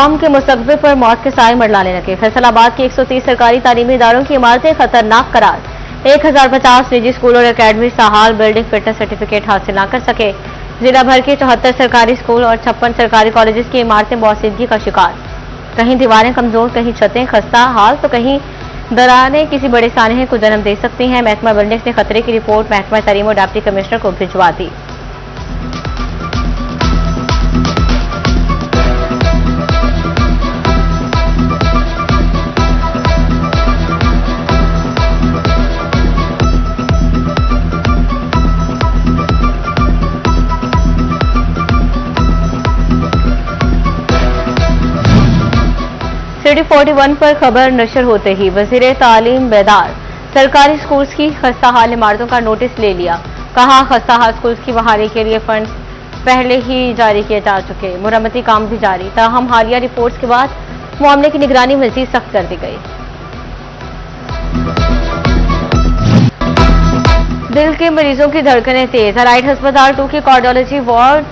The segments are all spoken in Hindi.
कौम के मुस्तकबिल पर मौत के साए मंडलाने लगे। फैसलाबाद की 130 सरकारी तालीमी इदारों की इमारतें खतरनाक करार। 1050 निजी स्कूल और अकेडमी साहाल बिल्डिंग फिटनेस सर्टिफिकेट हासिल न कर सके। जिला भर के 74 सरकारी स्कूल और 56 सरकारी कॉलेजेस की इमारतें बौसीदगी का शिकार। कहीं दीवारें कमजोर, कहीं छतें खस्ता हाल तो कहीं दरारें किसी बड़े सानहे को जन्म दे सकती हैं। महकमा बिल्डिंग्स ने खतरे की रिपोर्ट महकमा तालीम और डिप्टी कमिश्नर को भिजवा दी। सिटी 41 पर खबर नशर होते ही वजीर तालीम बेदार सरकारी स्कूल्स की खस्ताहाल इमारतों का नोटिस ले लिया। कहा खस्ताहाल स्कूल्स की बहाली के लिए फंड्स पहले ही जारी किए जा चुके, मुरम्मती काम भी जारी। ताहम हालिया रिपोर्ट्स के बाद मामले की निगरानी मजीद सख्त कर दी गई। दिल के मरीजों की धड़कनें तेज। राइट अस्पताल 2 की कार्डियोलॉजी वार्ड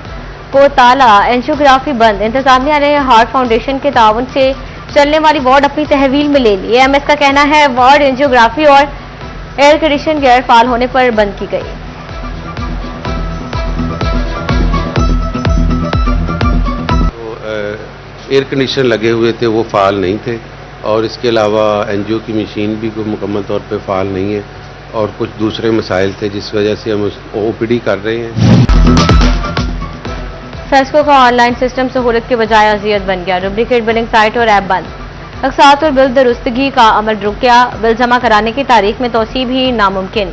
को ताला, एंजियोग्राफी बंद। इंतजामिया ने हार्ट फाउंडेशन के ताउन से चलने वाली वार्ड अपनी तहवील में ले ली। एएमएस का कहना है वार्ड एंजियोग्राफी और एयर कंडीशन गैर फाल होने पर बंद की गई। एयर कंडीशन लगे हुए थे, वो फाल नहीं थे और इसके अलावा एनजीओ की मशीन भी कोई मुकम्मल तौर पे फाल नहीं है और कुछ दूसरे मसाइल थे जिस वजह से हम ओपीडी कर रहे हैं। फेस्को का ऑनलाइन सिस्टम सहूलत के बजाय अजियत बन गया। डुप्लीकेट बिलिंग साइट और ऐप बंद। अक्सात और बिल दुरुस्तगी का अमल रुक गया। बिल जमा कराने की तारीख में तोसी भी नामुमकिन।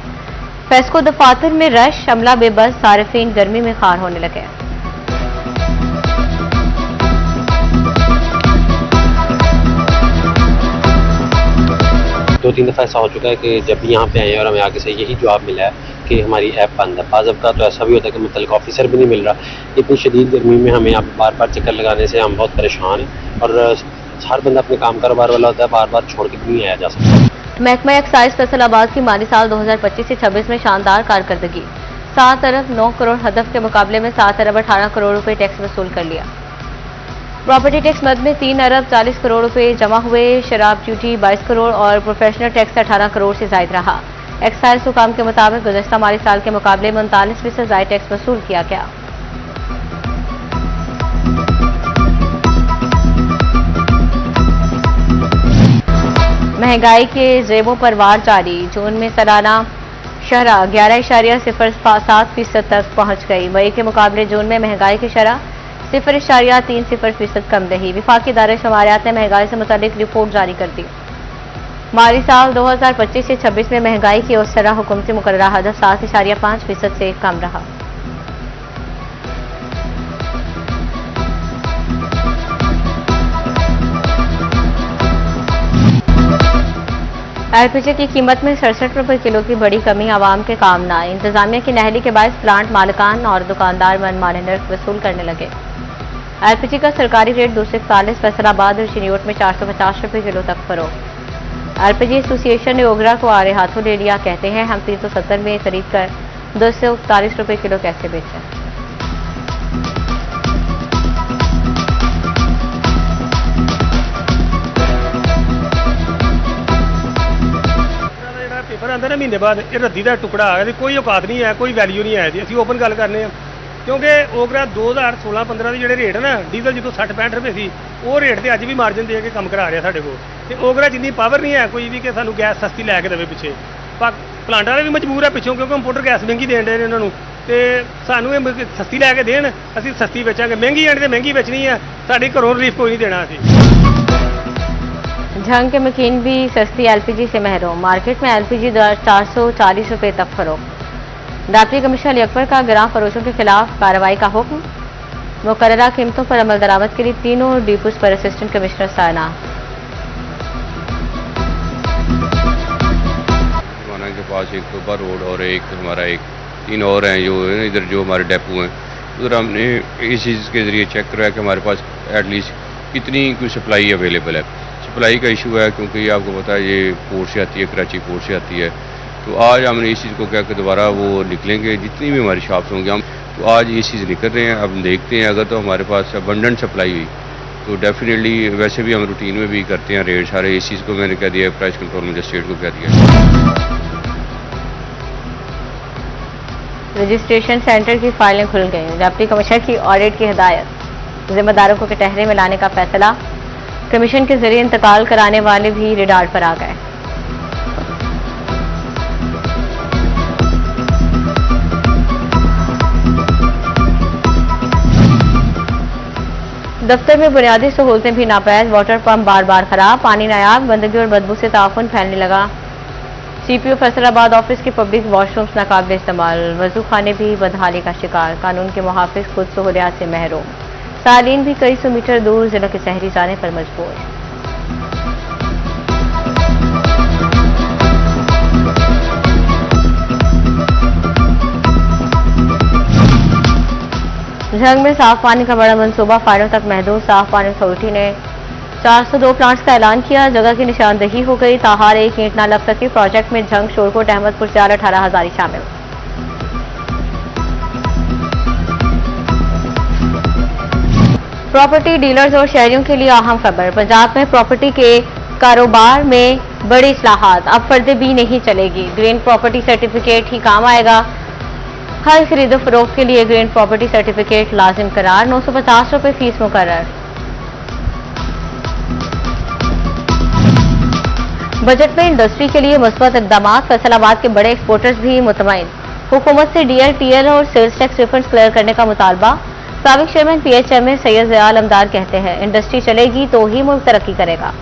फेस्को दफातर में रश, अमला बेबस, सारिफीन गर्मी में खार होने लगे। 2-3 दफ़ा ऐसा हो चुका है कि जब भी यहाँ पे आए हैं और हमें आगे से यही जवाब मिला है कि हमारी ऐप बंद है। बाज़ का तो ऐसा भी होता है कि मुतल्लिक़ ऑफिसर भी नहीं मिल रहा। इतनी शदीद गर्मी में हमें यहाँ बार बार चक्कर लगाने से हम बहुत परेशान हैं और हर बंदा अपने काम कारोबार वाला होता है, बार बार छोड़ के भी नहीं आया जा सकता। महकमा एक्साइज फैसलाबाद की माली साल 2025 से 26 में शानदार कारकर्दगी। 7 अरब 9 करोड़ हदफ के मुकाबले में 7 अरब 18 करोड़ रुपए टैक्स वसूल कर लिया। प्रॉपर्टी टैक्स मद में 3 अरब 40 करोड़ रुपए जमा हुए। शराब ड्यूटी 22 करोड़ और प्रोफेशनल टैक्स 18 करोड़ से जायद रहा। एक्साइज हुकाम के मुताबिक गुज़श्ता माली साल के मुकाबले में 39% जायद टैक्स वसूल किया गया। महंगाई के ज़ेबों पर वार जारी। जून में सालाना शरह 11.07% तक पहुंच गई। मई के मुकाबले जून में महंगाई की शरह 0.30% कम रही। विफाकी इदारे शुमारियात ने महंगाई से मुतालिक रिपोर्ट जारी कर दी। माली साल 2025 से 26 में महंगाई की औसरा हुकूमती मुकर्ररा हदफ 7.5% से कम रहा। एलपीजी की कीमत में 67 रुपए किलो की बड़ी कमी आवाम के काम न आई। इंतजामिया की नहली के बाद प्लांट मालिकान और दुकानदार मनमाने नर्क वसूल करने लगे। एलपीजी का सरकारी रेट 241, फैसलाबाद और चिन्योट में 450 रुपए किलो तक फरोख्त। एलपीजी एसोसिएशन ने ओगरा को आड़े हाथों ले लिया। कहते हैं हम 370 में खरीद कर 241 रुपए किलो कैसे बेचें। पेपर आंदा ना महीने बाद ये रद्दी का टुकड़ा आ गया, कोई औकात नहीं है, कोई वैल्यू नहीं है जी। असं ओपन गल करने क्योंकि ओगरा 2016-15 के जोड़े रेट है ना, डीजल जो 60-65 रुपए सी, वो रेट से अज भी मार्जिन दे के काम करा रहा साढ़े को। ओगरा जिन्नी पावर नहीं है कोई भी कि सानू गैस सस्ती लैके देवे पिछे। प्लांट वाले भी मजबूर है पिछों क्योंकि इंपोर्टर गैस महंगी देन डे इन्होंने, तो सानू सस्ती लैके देन, असीं सस्ती बेचांगे। महंगी आने तो महंगी बेचनी है, साड़ी घरों रिलीफ कोई नहीं देना असीं। झंग के मकीन भी सस्ती एलपीजी से महरूम। मार्केट में एलपीजी 440 रुपए तक फरोख्त। डिप्टी कमिश्नर अली अकबर का ग्राम फरोशों के खिलाफ कार्रवाई का हुक्म। मुकर्ररा कीमतों पर अमल दरामद के लिए तीनों डिपोज पर असिस्टेंट कमिश्नर तैनात। के पास एक तोबा रोड और एक हमारा 3 और हैं जो इधर जो हमारे डेपो हैं, उधर हमने इस चीज़ के ज़रिए चेक कराया कि हमारे पास एटलीस्ट कितनी कोई सप्लाई अवेलेबल है। सप्लाई का इशू है क्योंकि आपको पता है ये पोर्ट से आती है, कराची पोर्ट से आती है। तो आज हमने इस चीज़ को क्या कि दोबारा वो निकलेंगे जितनी भी हमारी शॉप्स होंगे हम, तो आज ये चीज़ निकल रहे हैं। अब देखते हैं अगर तो हमारे पास अबंडेंट सप्लाई हुई तो डेफिनेटली वैसे भी हम रूटीन में भी करते हैं रेड, सारे एसीज़ को मैंने कह दिया, प्राइस कंट्रोल मजिस्ट्रेट को कह दिया। रजिस्ट्रेशन सेंटर की फाइलें खुल गई। डिप्टी कमिश्नर की ऑडिट की हिदायत। जिम्मेदारों को कटहरे में लाने का फैसला। कमीशन के जरिए इंतकाल कराने वाले भी रिडार पर आ गए। दफ्तर में बुनियादी सहूलतें भी नापैद। वाटर पंप बार बार खराब, पानी नायाब, गंदगी और बदबू से ताफुन फैलने लगा। सीपीओ फैसलाबाद ऑफिस के पब्लिक वॉशरूम्स नाकाबिल इस्तेमाल। वजू खाने भी बदहाली का शिकार। कानून के मुहाफिज खुद सहूलियात से महरूम। सालीन भी कई सौ मीटर दूर जिला के शहरी जाने पर मजबूर। झंग में साफ पानी का बड़ा मंसूबा, फायरों तक महदूद। साफ पानी अथॉरिटी ने 402 प्लांट्स का ऐलान किया। जगह की निशानदही हो गई। ताहार एक ईंट न लग सकी। प्रोजेक्ट में झंग, शोरकोट, अहमदपुर से 18 हजारी शामिल। प्रॉपर्टी डीलर्स और शहरियों के लिए अहम खबर। पंजाब में प्रॉपर्टी के कारोबार में बड़ी इस्लाहात। अब फर्दे भी नहीं चलेगी। ग्रीन प्रॉपर्टी सर्टिफिकेट ही काम आएगा। हर खरीदो फरोख्त के लिए ग्रीन प्रॉपर्टी सर्टिफिकेट लाजिम करार। 950 रुपये फीस मुकर्रर। बजट में इंडस्ट्री के लिए मुस्बत इकदाम। फैसलाबाद के बड़े एक्सपोर्टर्स भी मुतमईन। हुकूमत से डीएल, टीएल और सेल्स टैक्स रिफंड्स क्लियर करने का मुतालबा। साबिक चेयरमैन पीएचएमए सैयद ज़याल अमदार कहते हैं, इंडस्ट्री चलेगी तो ही मुल्क तरक्की करेगा।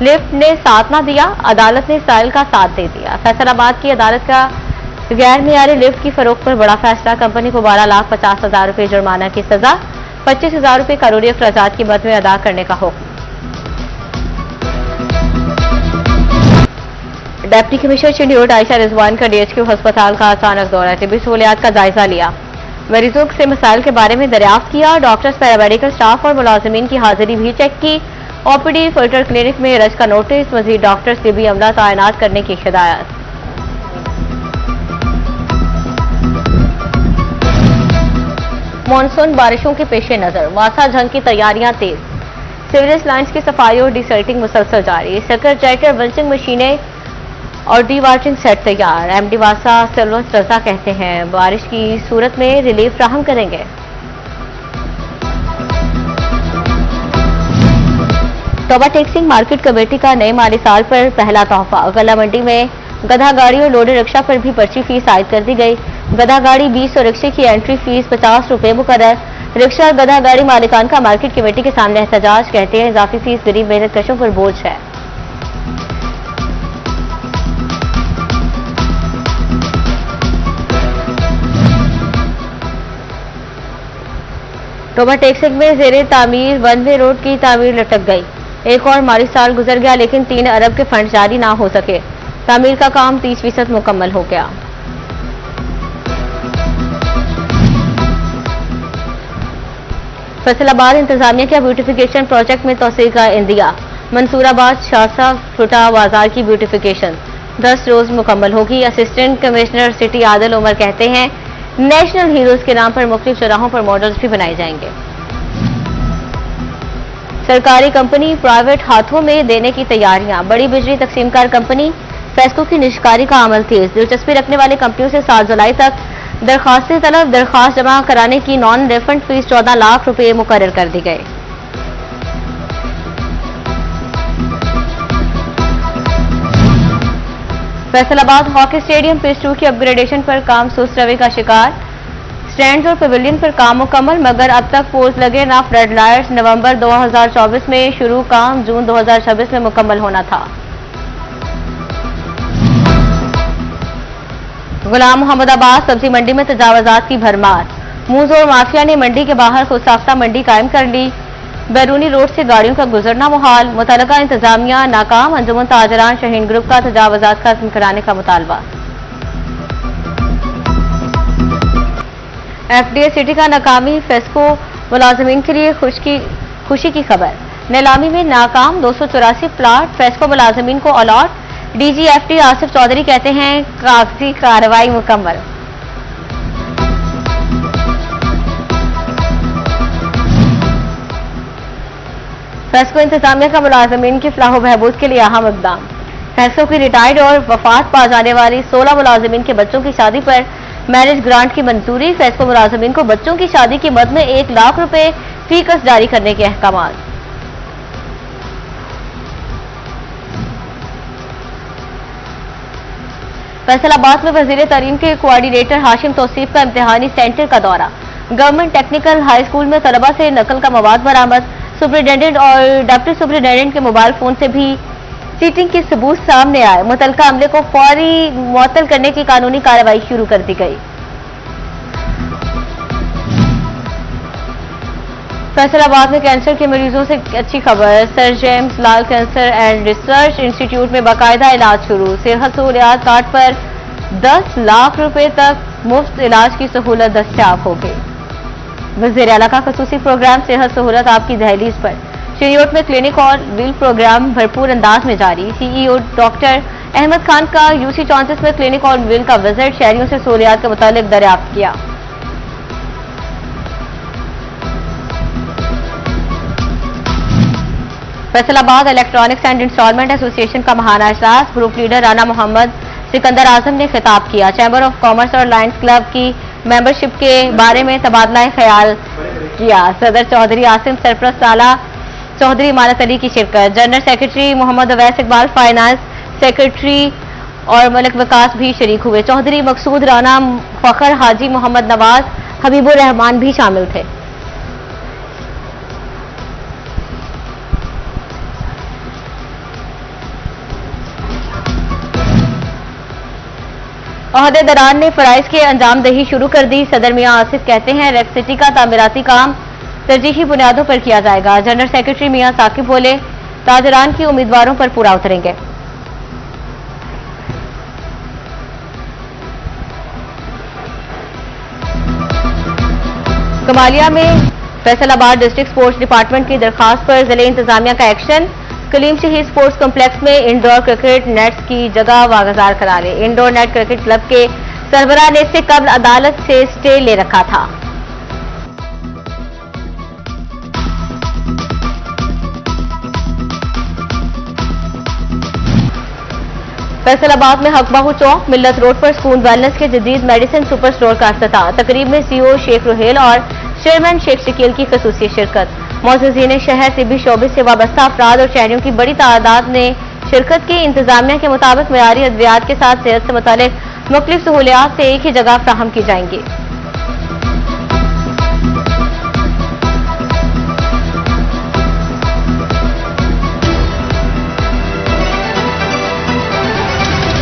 लिफ्ट ने साथ ना दिया, अदालत ने साइल का साथ दे दिया। फैसलाबाद की अदालत का गैर मियारी लिफ्ट की फरोख्त पर बड़ा फैसला। कंपनी को 12,50,000 रुपये जुर्माना की सजा। 25,000 रुपये करोड़ी अखराजात की मद में अदा करने का हुक्म। Deputy commissioner scheduled Ayesha Rizwan का डीएचक्यू अस्पताल का अचानक दौरा। तिब्बी सहूलियात का जायजा लिया। मरीजों से मसाइल के बारे में दरियाफ्त किया। डॉक्टर्स, पैरामेडिकल स्टाफ और मुलाजिमीन की हाजिरी भी चेक की। ओपीडी, फिल्टर क्लिनिक में रज का नोटिस। मजीद डॉक्टर्स, तिब्बी अमला तैनात करने की हिदायत। मानसून बारिशों के पेश नजर वासा झंग की तैयारियां तेज। सिविल लाइन्स की सफाई और डिसल्टिंग मुसलसल जारी। सर्कल जैकर, बल्चिंग मशीनें और डी वाटरिंग सेट तैयार। एमडी वासा सिल्वस रजा कहते हैं, बारिश की सूरत में रिलीफ फ्राहम करेंगे। तोबा टैक्सिंग मार्केट कमेटी का नए माली साल पर पहला तोहफा। गला मंडी में गधा गाड़ी और लोडर रिक्शा पर भी पर्ची फीस आयद कर दी गई। गधा गाड़ी 20 और रिक्शे की एंट्री फीस 50 रुपये मुकर्रर। रिक्शा और गधा गाड़ी मालिकान का मार्केट कमेटी के सामने एहतजाज। कहते हैं इजाफी फीस गरीब मेहनत कशों पर बोझ है। टोबा टैक्सिंग में जेरे तामीर वन वे रोड की तामीर लटक गई। एक और माली साल गुजर गया लेकिन 3 अरब के फंड जारी ना हो सके। तामीर का काम 30% मुकम्मल हो गया। फैसलाबाद इंतजामिया के ब्यूटिफिकेशन प्रोजेक्ट में तोसी का इंदिया। मंसूराबाद शासा फुटा बाजार की ब्यूटिफिकेशन 10 रोज मुकम्मल होगी। Assistant commissioner city Adil Umar कहते हैं, नेशनल हीरोज के नाम पर मुख्तलिफ चौराहों पर मॉडल्स भी बनाए जाएंगे। सरकारी कंपनी प्राइवेट हाथों में देने की तैयारियां। बड़ी बिजली तकसीमकार कंपनी फेस्को की निष्कारी का अमल तेज। दिलचस्पी रखने वाली कंपनियों से 7 जुलाई तक दरखास्तें तलब। दरखास्त जमा कराने की नॉन रिफंड फीस 14 लाख रुपए मुकर्रर कर दी गई। फैसलाबाद हॉकी स्टेडियम फेज 2 की अपग्रेडेशन पर काम सुस्त रवि का शिकार। स्टैंड्स और पवेलियन पर काम मुकम्मल, मगर अब तक पोल्स लगे ना फ्लड लाइट्स। नवंबर 2024 में शुरू, काम जून 2026 में मुकम्मल होना था। गुलाम मोहम्मदाबाद सब्जी मंडी में तजावजात की भरमार। मूंजोर माफिया ने मंडी के बाहर खुद साख्ता मंडी कायम कर ली। बैरूनी रोड से गाड़ियों का गुजरना मुहाल। मुतलका इंतजामिया नाकाम। अंजुमन ताजरान शहीन ग्रुप का तजावजात खत्म कराने का मुतालबा। एफडीए सिटी का नाकामी। फेस्को मुलाजमीन के लिए खुशी की खबर। नीलामी में नाकाम 284 प्लाट फेस्को मुलाजमीन को अलॉट। डीजीएफटी आसिफ चौधरी कहते हैं कागजी कार्रवाई मुकम्मल। फेस्को इंतजामिया का मुलाजमीन की फलाह बहबूद के लिए अहम इकदाम। फेस्को की रिटायर्ड और वफात पा जाने वाली 16 मुलाजमीन के बच्चों की शादी पर मैरिज ग्रांट की मंजूरी। फेस्को मुलाजमीन को बच्चों की शादी की मद में 1 लाख रुपए फीकस जारी करने के अहकाम। फैसलाबाद में वजीर तालीम के कोऑर्डिनेटर हाशिम तौसीफ का इम्तिहानी सेंटर का दौरा। गवर्नमेंट टेक्निकल हाई स्कूल में तलबा से नकल का मवाद बरामद। सुपरिटेंडेंट और डिप्टी सुपरिटेंडेंट के मोबाइल फोन से भी चीटिंग के सबूत सामने आए। मुतलका अमले को फौरी मुअत्तल करने की कानूनी कार्रवाई शुरू कर दी गई। फैसलाबाद में कैंसर के मरीजों से अच्छी खबर। Sir James Lal cancer and research institute में बाकायदा इलाज शुरू। सेहत सहूलियात कार्ड पर 10 लाख रुपए तक मुफ्त इलाज की सहूलत दस्तयाब हो गई। वज़ीर आला का खसूसी प्रोग्राम सेहत सहूलत आपकी दहलीज पर। शरीयत में क्लिनिक और व्हील प्रोग्राम भरपूर अंदाज में जारी। सीईओ डॉक्टर अहमद खान का यूसी 34 में क्लिनिक और व्हील का विजिट। शहरियों से सहूलियात के मुतालिक दरियाफ्त किया। Faisalabad electronics and instalment association का महाना इजलास। ग्रुप लीडर राना मोहम्मद सिकंदर आजम ने खिताब किया। चैम्बर ऑफ कॉमर्स और लायंस क्लब की मेंबरशिप के बारे में तबादला ख्याल किया। सदर चौधरी आसिम सरपरस्त आला चौधरी मानत अली की शिरकत। General secretary Mohammad Awais Iqbal, finance secretary और मलिक विकास भी शरीक हुए। चौधरी मकसूद राना, फखर हाजी मोहम्मद नवाज, हबीबुर रहमान भी शामिल थे। अहदेदारान ने फराइज की अंजाम दही शुरू कर दी। सदर मियां आसिफ कहते हैं रेक सिटी का तामीराती काम तरजीही बुनियादों पर किया जाएगा। जनरल सेक्रेटरी मियां साकिब बोले ताजरान की उम्मीदवारों पर पूरा उतरेंगे। कमालिया में फैसलाबाद डिस्ट्रिक्ट स्पोर्ट्स डिपार्टमेंट की दरखास्त पर जिले इंतजामिया का एक्शन। कलीम शहीद स्पोर्ट्स कॉम्प्लेक्स में इंडोर क्रिकेट नेट्स की जगह वागजार करा ले। इंडोर नेट क्रिकेट क्लब के सरबराह ने इससे कबल अदालत से स्टे ले रखा था। फैसलाबाद में हकबाहू चौक मिल्लत रोड पर स्कूल वेलनेस के जदीद मेडिसिन सुपर स्टोर का इफ्तिताह। तकरीब में सीईओ शेख रुहेल और चेयरमैन शेख शकील की खसूसी शिरकत। मौजूदीन शहर तिब्बी शोबे से वाबस्ता अफराद और शहरियों की बड़ी तादाद ने शिरकत की। इंतजामिया के मुताबिक मयारी अद्वियात के साथ सेहत से मुतालिक मुख्तलिफ सहूलियात से एक ही जगह फ्राहम की जाएंगी।